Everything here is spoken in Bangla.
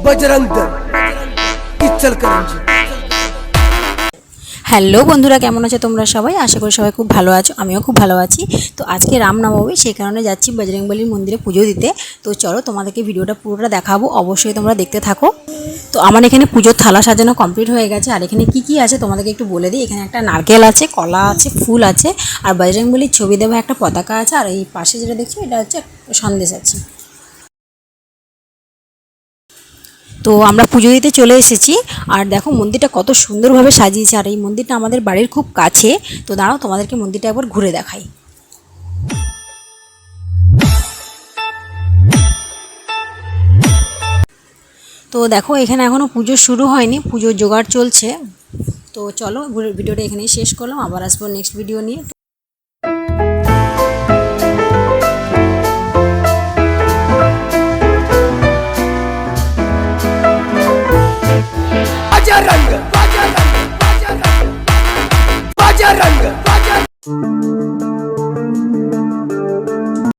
बजरंग दल इचलकरंजी। হ্যালো বন্ধুরা, কেমন আছো তোমরা সবাই? আশা করি সবাই খুব ভালো আছো, আমিও খুব ভালো আছি। তো আজকে রামনবমী, সেই কারণে যাচ্ছি বজরংবলীর মন্দিরে পুজো দিতে। তো চলো তোমাদেরকে ভিডিওটা পুরোটা দেখাবো, অবশ্যই তোমরা দেখতে থাকো। তো আমার এখানে পুজোর থালা সাজানো কমপ্লিট হয়ে গেছে। আর এখানে কি আছে তোমাদেরকে একটু বলে দিই। এখানে একটা নারকেল আছে, কলা আছে, ফুল আছে, আর বজরংবলীর ছবি দেওয়া একটা পতাকা আছে। আর এই পাশে যেটা দেখছো এটা হচ্ছে সন্দেশ আছে। তো আমরা পুজো দিতে চলে এসেছি। আর দেখো মন্দিরটা কত সুন্দরভাবে সাজিয়েছে। আর এই মন্দিরটা আমাদের বাড়ির খুব কাছে। তো দাঁড়াও তোমাদেরকে মন্দিরটা একবার ঘুরে দেখাই। তো দেখো এখানে এখনও পুজো শুরু হয়নি, পুজোর জোগাড় চলছে। তো চলো ভিডিওটা এখানেই শেষ করলাম, আবার আসবো নেক্সট ভিডিও নিয়ে। बजरंग बजरंग बजरंग बजरंग बजरंग।